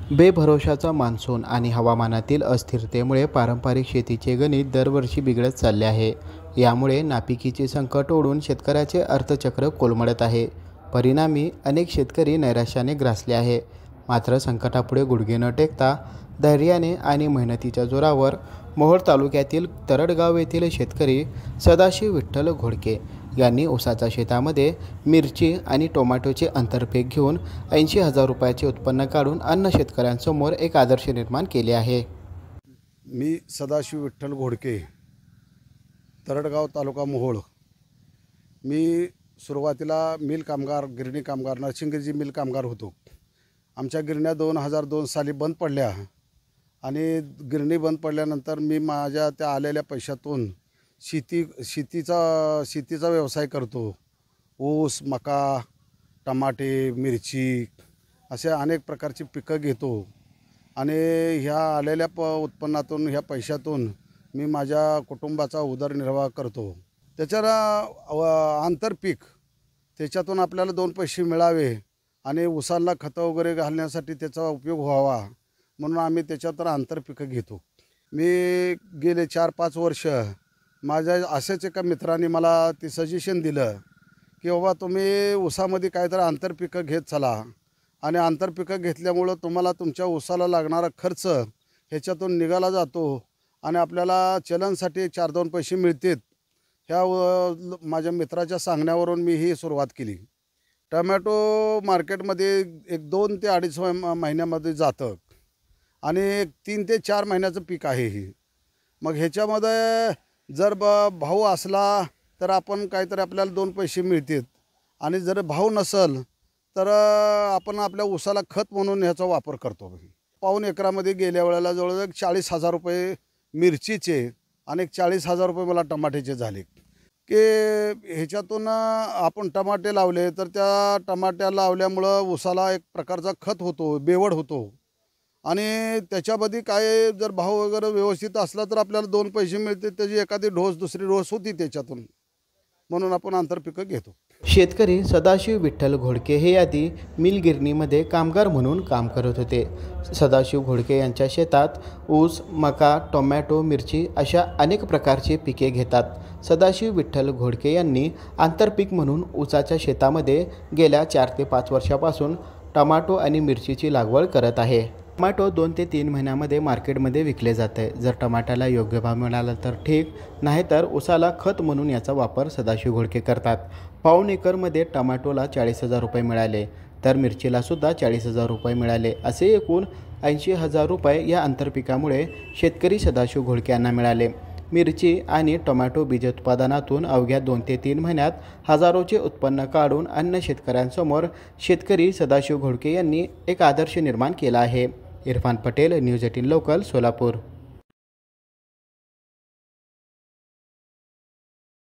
बेभरोशाचा monsoon आणि हवामानातील अस्थिरतेमुळे पारंपरिक शेतीचे गणित दरवर्षी बिघडत चालले आहे। यामुळे नापिकीचे संकट ओढून शेतकऱ्याचे अर्थचक्र कोलमडत आहे। परिणामी अनेक शेतकरी नैराश्याने ग्रासले आहे। मात्र संकटापुढे गुडघे न टेकता धैर्याने आणि मेहनतीच्या जोरावर मोहोळ तालुक्यातील तरडगाव येथील शेतकरी सदाशिव विठ्ठल घोडके यांनी ऊसाच्या शेतामध्ये मिरची आणि टोमॅटोचे आंतरपीक घेऊन 80,000 रुपयाचे उत्पन्न काढून अन्न शेतकऱ्यांसमोर एक आदर्श निर्माण केले आहे। मी सदाशिव विठ्ठल घोडके, तरडगाव तालुका मोहोळ। मी सुरुवातीला मिल कामगार, गिरणी कामगार, नरसिंगजी मिल कामगार होतो। आमच्या गिरण्या 2002 साली बंद पडल्या आणि गिरणी बंद पडल्यानंतर मी माझ्या त्या आलेल्या पैशातून शेतीचा व्यवसाय करतो। ऊस, मका, टमाटे, मिरची असे अनेक प्रकारची पिकं घेतो आणि ह्या आलेल्या उत्पन्नातून, ह्या पैशातून मी माझ्या कुटुंबाचा उदरनिर्वाह करतो। त्याच्याला आंतरपीक त्याच्यातून आपल्याला 2 पैसे मिळावे आणि ऊसाला खतं वगैरे घालण्यासाठी त्याचा उपयोग व्हावा म्हणून आम्ही त्याच्यात आंतरपिकं घेतो। मी गेले 4-5 वर्ष माझ्या अशाच एका मित्राने मला ते सजेशन दिलं की बाबा तुम्ही ऊसामध्ये काहीतरी आंतरपिकं घेत चला आणि आंतरपिकं घेतल्यामुळं तुम्हाला तुमच्या ऊसाला लागणारा खर्च ह्याच्यातून निघाला जातो आणि आपल्याला चलनसाठी 4-2 पैसे मिळतात। ह्या माझ्या मित्राच्या सांगण्यावरून मी ही सुरुवात केली। टोमॅटो मार्केटमध्ये 2 ते 2.5 महिन्यामध्ये जातं आणि 3 ते 4 महिन्याचं पीक आहे हे। मग ह्याच्यामध्ये जर भाव असला तर आपण काहीतरी आपल्याला 2 पैसे मिळतात आणि जर भाव नसेल तर आपण आपल्या ऊसाला खत म्हणून ह्याचा वापर करतो। पाऊण एकरामध्ये गेल्या वेळेला जवळजवळ 40,000 रुपये मिरचीचे आणि 40,000 रुपये मला टमाट्याचे झाले की ह्याच्यातून आपण टमाटे लावले तर त्या टमाट्या लावल्यामुळं ऊसाला एक प्रकारचा खत होतो, बेवड होतो आणि त्याच्यामध्ये काय जर भाव वगैरे व्यवस्थित असला तर आपल्याला 2 पैसे मिळते, त्याची एखादी ढोस दुसरी ढोस होती त्याच्यातून, म्हणून आपण आंतरपिकं घेतो। शेतकरी सदाशिव विठ्ठल घोडके हे आधी मिल गिरणीमध्ये कामगार म्हणून काम करत होते। सदाशिव घोडके यांच्या शेतात ऊस, मका, टोमॅटो, मिरची अशा अनेक प्रकारची पिके घेतात। सदाशिव विठ्ठल घोडके यांनी आंतरपीक म्हणून ऊसाच्या शेतामध्ये गेल्या 4 ते 5 वर्षापासून टोमॅटो आणि मिरचीची लागवड करत आहे। टोमॅटो 2 ते 3 महिन्यामध्ये मार्केटमध्ये विकले जाते। जर टमाट्याला योग्य भाव मिळाला तर ठीक, नाहीतर ऊसाला खत म्हणून याचा वापर सदाशिव घोडके करतात। पाऊण एकरमध्ये टोमॅटोला 40,000 रुपये मिळाले तर मिरचीला सुद्धा 40,000 रुपये मिळाले। असे एकूण 80,000 रुपये या आंतरपिकामुळे शेतकरी सदाशिव घोडके यांना मिळाले। मिरची आणि टोमॅटो बीज उत्पादनातून अवघ्या 2 ते 3 महिन्यात हजारोचे उत्पन्न काढून अन्न शेतकऱ्यांसमोर शेतकरी सदाशिव घोडके यांनी एक आदर्श निर्माण केला आहे। Irfan Patel, news 18 local, Solapur.